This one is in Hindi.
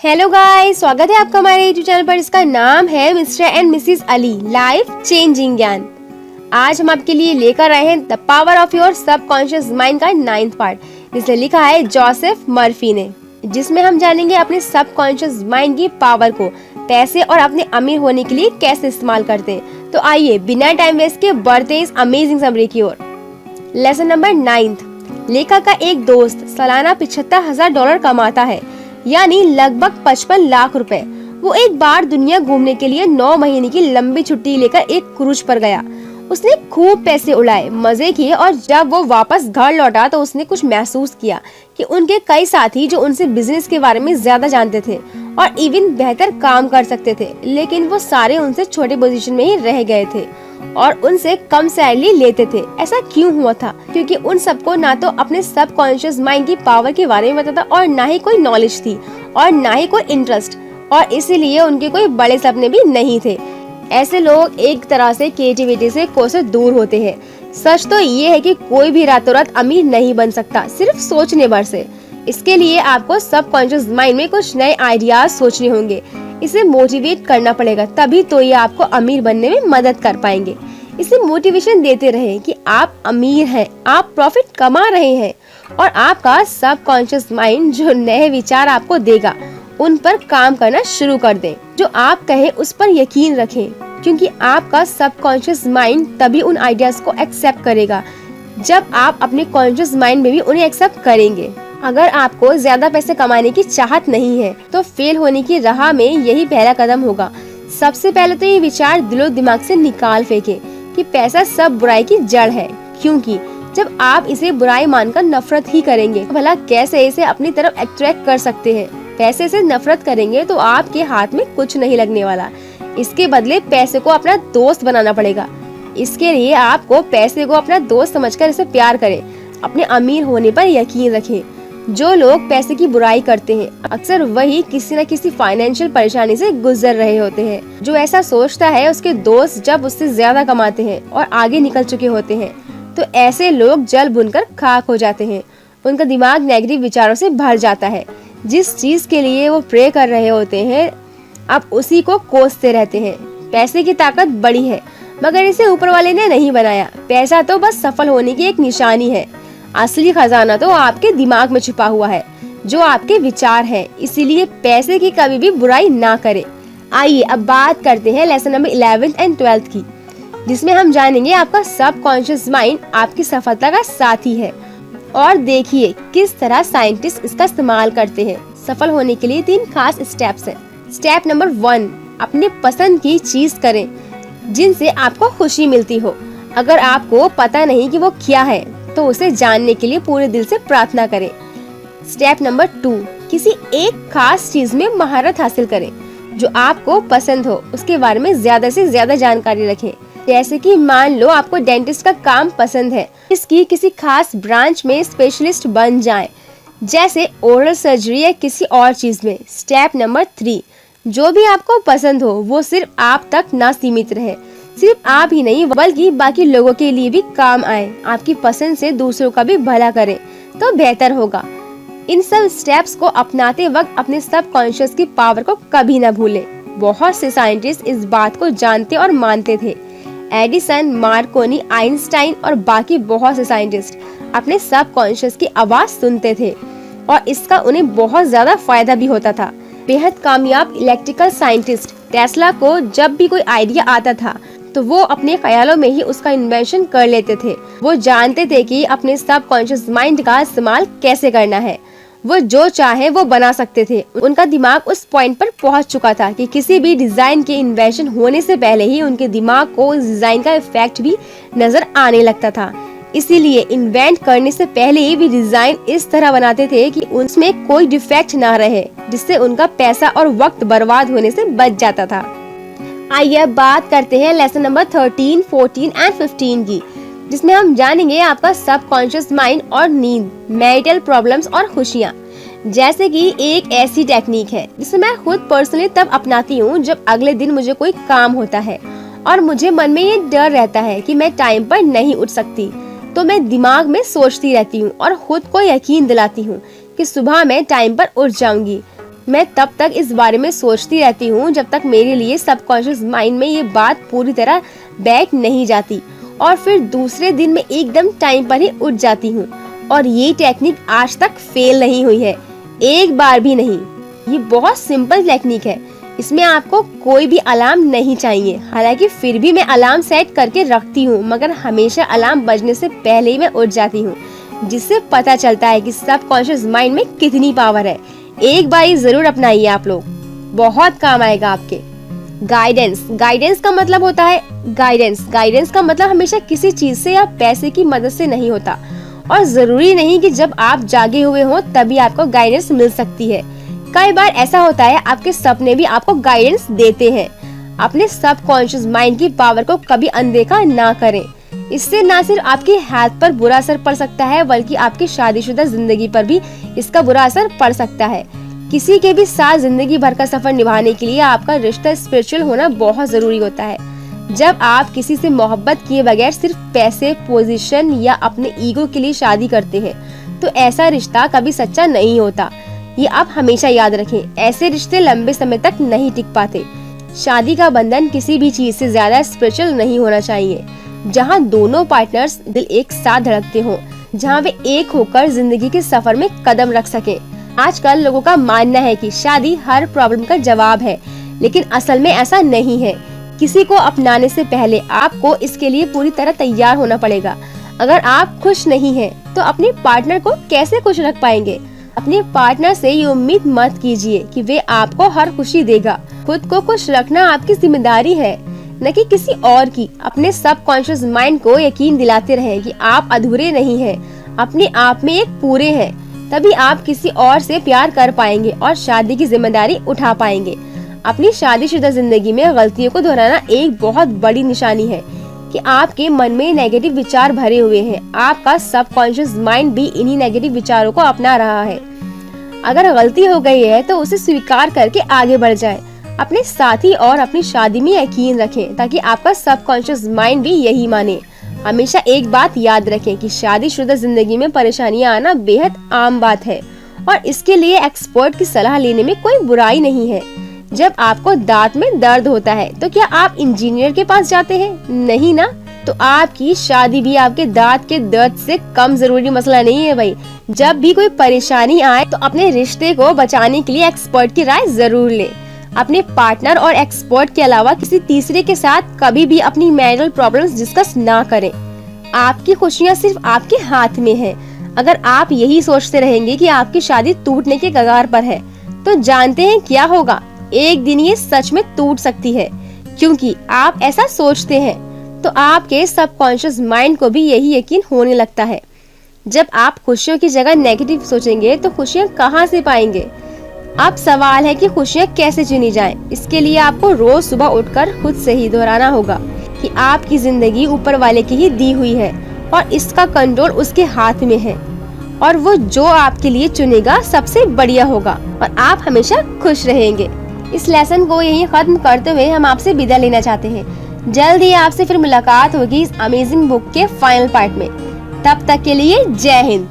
हेलो गाइस, स्वागत है आपका हमारे यूट्यूब चैनल पर। इसका नाम है mister and Mrs Ali life changing ज्ञान। आज हम आपके लिए लेकर आए हैं the power of your subconscious mind का 9th पार्ट, जिसे लिखा है जोसेफ मर्फी ने, जिसमें हम जानेंगे अपने सबकॉन्शियस माइंड की पावर को पैसे और अपने अमीर होने के लिए कैसे इस्तेमाल करते हैं। तो आइए बिना टाइम वेस्ट के बढ़ते हैं इस अमेजिंग समरी की ओर। Lesson number 9। लेखक का एक दोस्त सालाना $75,000 कमाता है, यानी लगभग 55 लाख रुपए। वो एक बार दुनिया घूमने के लिए 9 महीने की लंबी छुट्टी लेकर एक क्रूज पर गया। उसने खूब पैसे उड़ाए, मजे किए और जब वो वापस घर लौटा तो उसने कुछ महसूस किया कि उनके कई साथी जो उनसे बिजनेस के बारे में ज्यादा जानते थे और इवन बेहतर काम कर सकते थे, लेकिन वो सारे उनसे छोटे पोजीशन में ही रह गए थे और उनसे कम सैलरी लेते थे। ऐसा क्यों हुआ था? क्योंकि उन सबको ना तो अपने सबकॉन्शियस माइंड की पावर के बारे में पता था और ना ही कोई नॉलेज थी और ना ही कोई इंटरेस्ट, और इसीलिए उनके कोई बड़े सपने भी नहीं थे। ऐसे लोग एक तरह से क्रिएटिविटी से कोसों दूर होते हैं। सच तो ये है कि कोई भी रातों रात अमीर नहीं बन सकता सिर्फ सोचने भर से। इसके लिए आपको सबकॉन्शियस माइंड में कुछ नए आइडियाज सोचने होंगे, इसे मोटिवेट करना पड़ेगा, तभी तो ये आपको अमीर बनने में मदद कर पाएंगे। इसे मोटिवेशन देते रहे कि आप अमीर हैं, आप प्रॉफिट कमा रहे हैं, और आपका सबकॉन्शियस माइंड जो नए विचार आपको देगा उन पर काम करना शुरू कर दें। जो आप कहें उस पर यकीन रखें, क्योंकि आपका सबकॉन्शियस माइंड तभी उन आइडियाज को एक्सेप्ट करेगा जब आप अपने कॉन्शियस माइंड में भी उन्हें एक्सेप्ट करेंगे। अगर आपको ज्यादा पैसे कमाने की चाहत नहीं है तो फेल होने की राह में यही पहला कदम होगा। सबसे पहले तो ये विचार दिलो दिमाग से निकाल फेंके कि पैसा सब बुराई की जड़ है, क्योंकि जब आप इसे बुराई मानकर नफरत ही करेंगे तो भला कैसे इसे अपनी तरफ अट्रैक्ट कर सकते हैं। पैसे से नफरत करेंगे तो आपके हाथ में कुछ नहीं लगने वाला। इसके बदले पैसे को अपना दोस्त बनाना पड़ेगा। इसके लिए आपको पैसे को अपना दोस्त समझकर इसे प्यार करें, अपने अमीर होने पर यकीन रखें। जो लोग पैसे की बुराई करते हैं अक्सर वही किसी न किसी फाइनेंशियल परेशानी से गुजर रहे होते हैं। जो ऐसा सोचता है उसके दोस्त जब उससे ज्यादा कमाते हैं और आगे निकल चुके होते हैं तो ऐसे लोग जल भुनकर खाक हो जाते हैं। उनका दिमाग नेगेटिव विचारों से भर जाता है। जिस चीज के लिए वो प्रे कर रहे होते हैं अब उसी को कोसते रहते हैं। पैसे की ताकत बड़ी है, मगर इसे ऊपर वाले ने नहीं बनाया। पैसा तो बस सफल होने की एक निशानी है। असली खजाना तो आपके दिमाग में छुपा हुआ है, जो आपके विचार हैं। इसीलिए पैसे की कभी भी बुराई ना करें। आइए अब बात करते हैं लेसन नंबर 11 एंड 12 की, जिसमें हम जानेंगे आपका सबकॉन्शियस माइंड आपकी सफलता का साथी है। और देखिए किस तरह साइंटिस्ट इसका इस्तेमाल करते हैं। सफल होने के लिए 3 खास स्टेप्स हैं। स्टेप नंबर 1, अपने पसंद की चीज करें जिनसे आपको खुशी मिलती हो। अगर आपको पता नहीं कि वो क्या है तो उसे जानने के लिए पूरे दिल से प्रार्थना करें। स्टेप नंबर 2, किसी एक खास चीज में महारत हासिल करें। जो आपको पसंद हो उसके बारे में ज्यादा से ज्यादा जानकारी रखें। जैसे कि मान लो आपको डेंटिस्ट का काम पसंद है, इसकी किसी खास ब्रांच में स्पेशलिस्ट बन जाएं, जैसे ओरल सर्जरी या किसी और चीज में। स्टेप नंबर 3, जो भी आपको पसंद हो वो सिर्फ आप तक ना सीमित रहे। सिर्फ आप ही नहीं बल्कि बाकी लोगों के लिए भी काम आए। आपकी पसंद से दूसरों का भी भला करें तो बेहतर होगा। इन सब स्टेप्स को अपनाते वक्त अपने सबकॉन्शियस की पावर को कभी न भूलें। बहुत से साइंटिस्ट इस बात को जानते और मानते थे। एडिसन, मार्कोनी, आइंस्टाइन और बाकी बहुत से साइंटिस्ट अपने सबकॉन्शियस की आवाज सुनते थे और इसका उन्हें बहुत ज्यादा फायदा भी होता था। बेहद कामयाब इलेक्ट्रिकल साइंटिस्ट टेस्ला को जब भी कोई आइडिया आता था तो वो अपने ख्यालों में ही उसका इन्वेंशन कर लेते थे। वो जानते थे कि अपने सबकॉन्शियस माइंड का इस्तेमाल कैसे करना है। वो जो चाहे वो बना सकते थे। उनका दिमाग उस पॉइंट पर पहुंच चुका था कि किसी भी डिजाइन के इन्वेंशन होने से पहले ही उनके दिमाग को उस डिजाइन का इफेक्ट भी नजर आने लगता था। इसीलिए इन्वेंट करने से पहले ही भी डिजाइन इस तरह बनाते थे कि उसमें कोई डिफेक्ट ना रहे, जिससे उनका पैसा और वक्त बर्बाद होने से बच जाता था। आइए बात करते हैं लेसन नंबर 13, 14 एंड 15 की, जिसमें हम जानेंगे आपका सबकॉन्शियस माइंड और नींद, मैरिटल प्रॉब्लम्स और खुशियाँ। जैसे कि एक ऐसी टेक्निक है जिसे मैं खुद पर्सनली तब अपनाती हूँ जब अगले दिन मुझे कोई काम होता है और मुझे मन में ये डर रहता है कि मैं टाइम पर नहीं उठ सकती, तो मैं दिमाग में सोचती रहती हूँ और खुद को यकीन दिलाती हूँ कि सुबह मैं टाइम पर उठ जाऊंगी। मैं तब तक इस बारे में सोचती रहती हूँ जब तक मेरे लिए सबकॉन्शियस माइंड में ये बात पूरी तरह बैठ नहीं जाती, और फिर दूसरे दिन मैं एकदम टाइम पर ही उठ जाती हूँ। और ये टेक्निक आज तक फेल नहीं हुई है, एक बार भी नहीं। ये बहुत सिंपल टेक्निक है, इसमें आपको कोई भी अलार्म नहीं चाहिए। हालांकि फिर भी मैं अलार्म सेट करके रखती हूँ, मगर हमेशा अलार्म बजने से पहले ही मैं उठ जाती हूँ, जिससे पता चलता है कि सबकॉन्शियस माइंड में कितनी पावर है। एक बार ये जरूर अपनाइए आप लोग, बहुत काम आएगा आपके। गाइडेंस का मतलब होता है गाइडेंस का मतलब हमेशा किसी चीज से या पैसे की मदद से नहीं होता, और जरूरी नहीं कि जब आप जागे हुए हो तभी आपको गाइडेंस मिल सकती है। कई बार ऐसा होता है आपके सपने भी आपको गाइडेंस देते हैं। अपने सबकॉन्शियस माइंड की पावर को कभी अनदेखा ना करें, इससे ना सिर्फ आपकी हेल्थ पर बुरा असर पड़ सकता है, बल्कि आपकी शादीशुदा जिंदगी पर भी इसका बुरा असर पड़ सकता है। किसी के भी साथ जिंदगी भर का सफर निभाने के लिए आपका रिश्ता स्पिरिचुअल होना बहुत जरूरी होता है। जब आप किसी से मोहब्बत किए बगैर सिर्फ पैसे, पोजीशन या अपने ईगो के लिए शादी करते हैं, तो ऐसा रिश्ता कभी सच्चा नहीं होता। ये आप हमेशा याद रखें, ऐसे रिश्ते लंबे समय तक नहीं टिक पाते। शादी का बंधन किसी भी चीज से ज्यादा स्पिरिचुअल नहीं होना चाहिए, जहाँ दोनों पार्टनर्स दिल एक साथ धड़कते हों, जहाँ वे एक होकर जिंदगी के सफर में कदम रख सके। आजकल लोगों का मानना है कि शादी हर प्रॉब्लम का जवाब है, लेकिन असल में ऐसा नहीं है। किसी को अपनाने से पहले आपको इसके लिए पूरी तरह तैयार होना पड़ेगा। अगर आप खुश नहीं हैं, तो अपने पार्टनर को कैसे खुश रख पाएंगे? अपने पार्टनर से ये उम्मीद मत कीजिए कि वे आपको हर खुशी देगा। खुद को खुश रखना आपकी जिम्मेदारी है, न कि किसी और की। अपने सबकॉन्शियस माइंड को यकीन दिलाते रहें कि आप अधूरे नहीं हैं, अपने आप में एक पूरे हैं। तभी आप किसी और से प्यार कर पाएंगे और शादी की जिम्मेदारी उठा पाएंगे। अपनी शादीशुदा जिंदगी में गलतियों को दोहराना एक बहुत बड़ी निशानी है कि आपके मन में नेगेटिव विचार भरे हुए हैं। आपका सबकॉन्शियस माइंड भी इन्हीं नेगेटिव विचारों को अपना रहा है। अगर गलती हो गई है तो उसे स्वीकार करके आगे बढ़ जाएं। अपने साथी और अपनी शादी में यकीन रखें, ताकि आपका सबकॉन्शियस माइंड भी यही माने। हमेशा एक बात याद रखें कि शादीशुदा जिंदगी में परेशानियां आना बेहद आम बात है, और इसके लिए एक्सपर्ट की सलाह लेने में कोई बुराई नहीं है। जब आपको दांत में दर्द होता है तो क्या आप इंजीनियर के पास जाते हैं? नहीं ना। तो आपकी शादी भी आपके दांत के दर्द से कम जरूरी मसला नहीं है भाई। जब भी कोई परेशानी आए तो अपने रिश्ते को बचाने के लिए एक्सपर्ट की राय जरूर ले। अपने पार्टनर और एक्सपर्ट के अलावा किसी तीसरे के साथ कभी भी अपनी मैरिटल प्रॉब्लम्स डिस्कस ना करें। आपकी खुशियाँ सिर्फ आपके हाथ में है। अगर आप यही सोचते रहेंगे कि आपकी शादी टूटने के कगार पर है, तो जानते हैं क्या होगा? एक दिन ये सच में टूट सकती है। क्योंकि आप ऐसा सोचते हैं, तो आपके सबकॉन्शियस माइंड को भी यही यकीन होने लगता है। जब आप खुशियों की जगह नेगेटिव सोचेंगे तो खुशियाँ कहाँ से पाएंगे? अब सवाल है कि खुशियाँ कैसे चुनी जाएं। इसके लिए आपको रोज सुबह उठकर खुद से ही दोहराना होगा कि आपकी जिंदगी ऊपर वाले की ही दी हुई है, और इसका कंट्रोल उसके हाथ में है, और वो जो आपके लिए चुनेगा सबसे बढ़िया होगा, और आप हमेशा खुश रहेंगे। इस लेसन को यहीं खत्म करते हुए हम आपसे विदा लेना चाहते हैं। जल्द ही आपसे फिर मुलाकात होगी इस अमेजिंग बुक के फाइनल पार्ट में। तब तक के लिए जय हिंद।